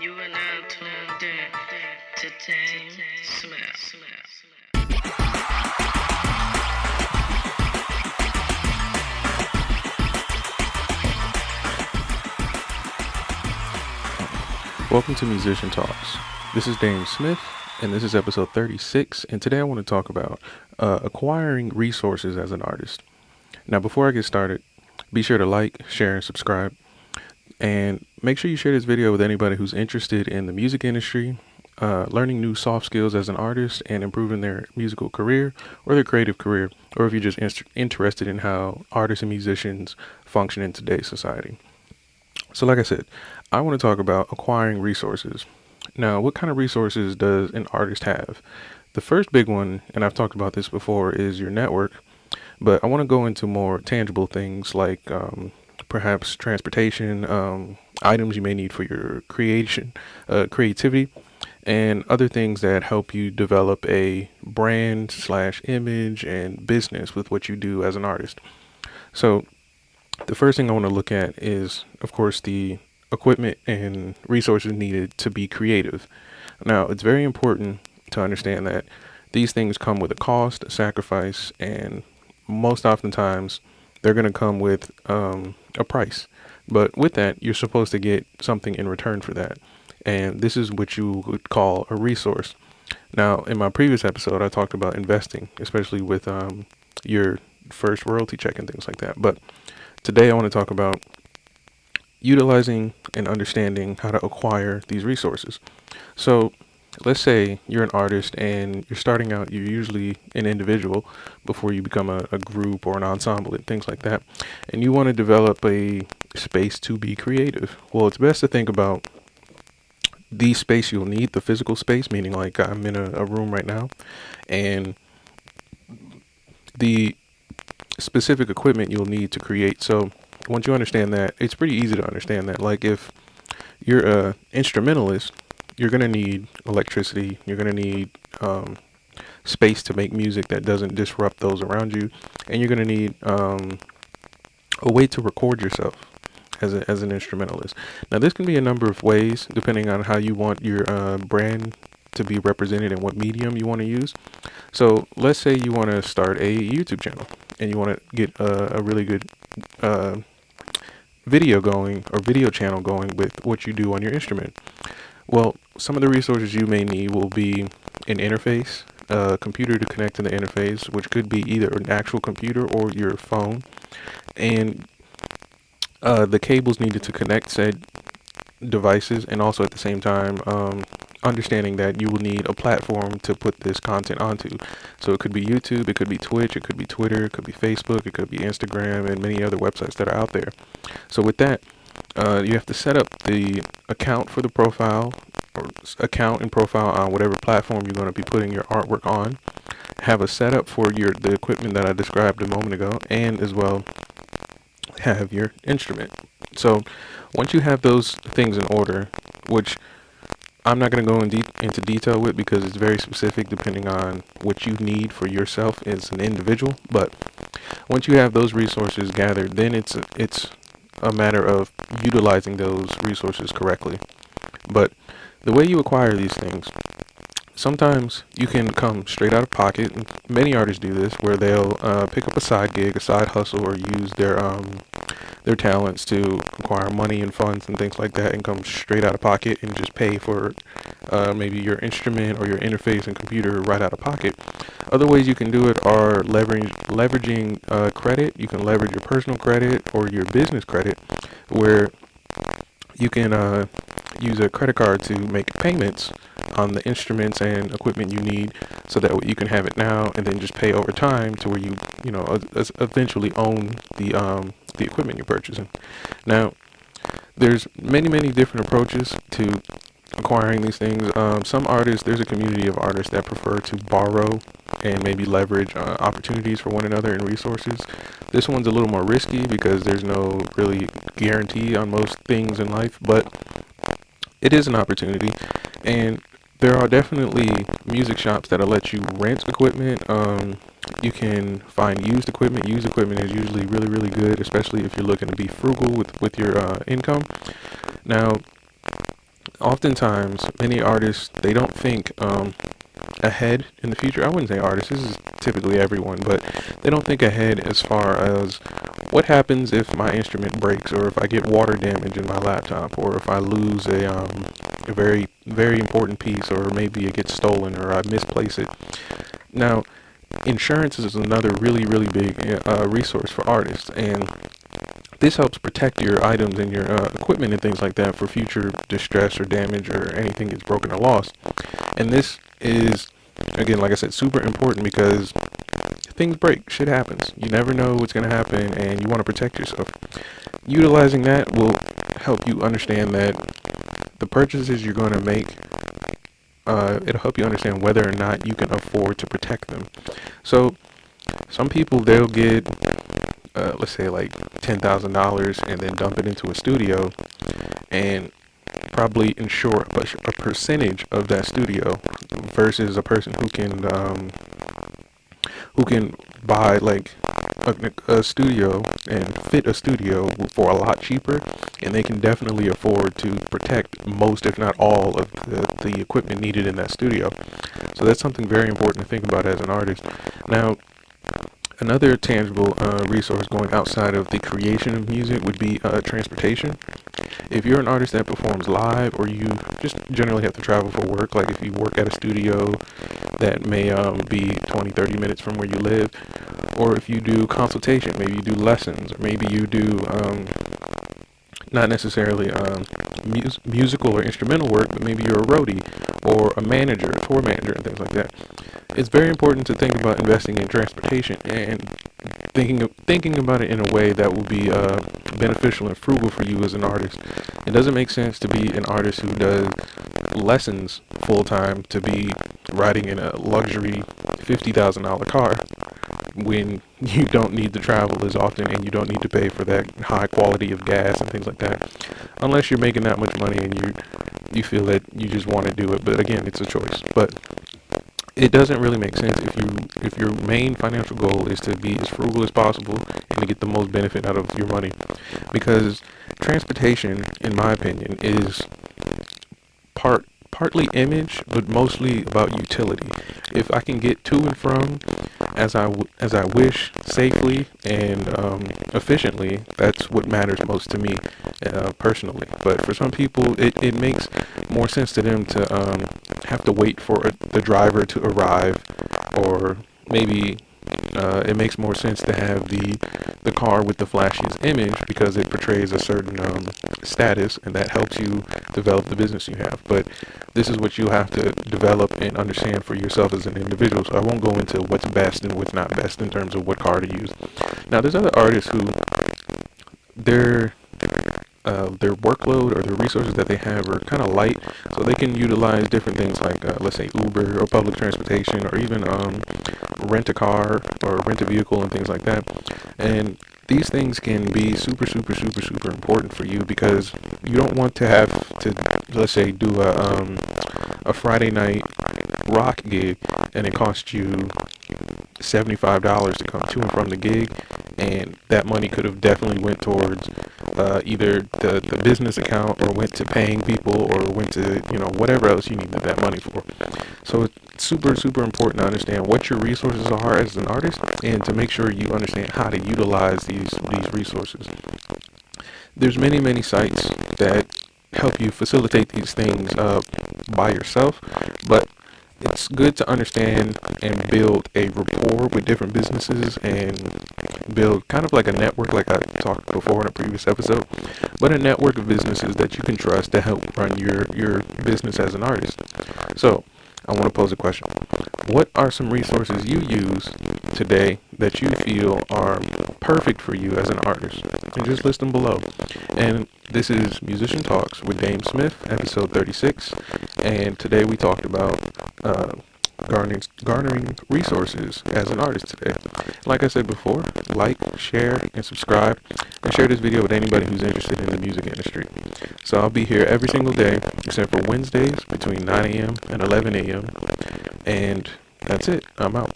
You are now tuned in to DameSmiff. Welcome to Musician Talks. This is DameSmiff, and this is episode 36. And today I want to talk about acquiring resources as an artist. Now, before I get started, be sure to like, share, and subscribe. And make sure you share this video with anybody who's interested in the music industry, learning new soft skills as an artist, and improving their musical career or their creative career, or if you're just interested in how artists and musicians function in today's society. So, like I said, I want to talk about acquiring resources. Now, what kind of resources does an artist have? The first big one, and I've talked about this before, is your network. But I want to go into more tangible things like perhaps transportation, items you may need for your creativity, and other things that help you develop a brand slash image and business with what you do as an artist. So the first thing I want to look at is, of course, the equipment and resources needed to be creative. Now, it's very important to understand that these things come with a cost, a sacrifice, and most oftentimes they're going to come with a price. But with that, you're supposed to get something in return for that. And this is what you would call a resource. Now, in my previous episode, I talked about investing, especially with your first royalty check and things like that. But today I want to talk about utilizing and understanding how to acquire these resources. So let's say you're an artist and you're starting out, you're usually an individual before you become a group or an ensemble and things like that. And you want to develop a space to be creative. Well, it's best to think about the space you'll need, the physical space, meaning like I'm in a room right now, and the specific equipment you'll need to create. So once you understand that, it's pretty easy to understand that. Like if you're a instrumentalist, you're going to need electricity. You're going to need space to make music that doesn't disrupt those around you. And you're going to need a way to record yourself as an instrumentalist. Now, this can be a number of ways depending on how you want your brand to be represented and what medium you want to use. So let's say you want to start a YouTube channel and you want to get a really good video going or video channel going with what you do on your instrument. Well, some of the resources you may need will be an interface, a computer to connect to the interface, which could be either an actual computer or your phone, and the cables needed to connect said devices, and also at the same time understanding that you will need a platform to put this content onto. So it could be YouTube, it could be Twitch, it could be Twitter, it could be Facebook, it could be Instagram, and many other websites that are out there. So with that, you have to set up the account for the profile or account and profile on whatever platform you're going to be putting your artwork on. Have a setup for the equipment that I described a moment ago, and as well have your instrument. So once you have those things in order, which I'm not going to go into detail with because it's very specific depending on what you need for yourself as an individual, but once you have those resources gathered, then it's a matter of utilizing those resources correctly. But the way you acquire these things, sometimes you can come straight out of pocket. Many artists do this, where they'll pick up a side gig, a side hustle, or use their talents to acquire money and funds and things like that, and come straight out of pocket and just pay for maybe your instrument or your interface and computer right out of pocket. Other ways you can do it are leveraging credit. You can leverage your personal credit or your business credit, where you can use a credit card to make payments on the instruments and equipment you need, so that you can have it now and then just pay over time to where you eventually own the equipment you're purchasing. Now, there's many different approaches to acquiring these things. Some artists, there's a community of artists that prefer to borrow and maybe leverage opportunities for one another and resources. This one's a little more risky because there's no really guarantee on most things in life, but it is an opportunity. And there are definitely music shops that'll let you rent equipment. You can find used equipment. Used equipment is usually really good, especially if you're looking to be frugal with your income. Now, Oftentimes, many artists, they don't think ahead in the future. I wouldn't say artists, this is typically everyone, but they don't think ahead as far as what happens if my instrument breaks, or if I get water damage in my laptop, or if I lose a very, very important piece, or maybe it gets stolen, or I misplace it. Now, insurance is another really, really big resource for artists, and this helps protect your items and your equipment and things like that for future distress or damage or anything gets broken or lost. And this is, again, like I said, super important because things break, shit happens. You never know what's going to happen, and you want to protect yourself. Utilizing that will help you understand that the purchases you're going to make, it'll help you understand whether or not you can afford to protect them. So some people, they'll get let's say like $10,000 and then dump it into a studio and probably insure a percentage of that studio, versus a person who can buy like a studio and fit a studio for a lot cheaper, and they can definitely afford to protect most, if not all, of the equipment needed in that studio. So that's something very important to think about as an artist. Now, another tangible resource going outside of the creation of music would be transportation. If you're an artist that performs live, or you just generally have to travel for work, like if you work at a studio that may be 20-30 minutes from where you live, or if you do consultation, maybe you do lessons, or maybe you do not necessarily musical or instrumental work, but maybe you're a roadie or a manager, a tour manager, and things like that. It's very important to think about investing in transportation and thinking about it in a way that will be beneficial and frugal for you as an artist. It doesn't make sense to be an artist who does lessons full time to be riding in a luxury $50,000 car when you don't need to travel as often, and you don't need to pay for that high quality of gas and things like that, unless you're making that much money and you feel that you just want to do it. But again, it's a choice. But it doesn't really make sense if your main financial goal is to be as frugal as possible and to get the most benefit out of your money, because transportation, in my opinion, is partly image, but mostly about utility. If I can get to and from as I wish, safely and efficiently, that's what matters most to me personally. But for some people, it makes more sense to them to have to wait for the driver to arrive, or maybe it makes more sense to have the car with the flashiest image because it portrays a certain status, and that helps you develop the business you have. But this is what you have to develop and understand for yourself as an individual. So I won't go into what's best and what's not best in terms of what car to use. Now, there's other artists who their workload or the resources that they have are kind of light, so they can utilize different things like let's say Uber or public transportation, or even rent a car or rent a vehicle and things like that. And these things can be super important for you, because you don't want to have to, let's say, do a Friday night rock gig and it costs you $75 to come to and from the gig, and that money could have definitely went towards either the business account, or went to paying people, or went to whatever else you needed that money for. So it's super important to understand what your resources are as an artist, and to make sure you understand how to utilize these resources. There's many sites that help you facilitate these things by yourself, but it's good to understand and build a rapport with different businesses, and build kind of like a network, like I talked before in a previous episode, but a network of businesses that you can trust to help run your business as an artist. So I want to pose a question. What are some resources you use today that you feel are perfect for you as an artist? And just list them below. And this is Musician Talks with DameSmiff, episode 36. And today we talked about garnering resources as an artist today. Like I said before, like, share, and subscribe, and share this video with anybody who's interested in the music industry. So I'll be here every single day, except for Wednesdays between 9 a.m. and 11 a.m. And that's it. I'm out.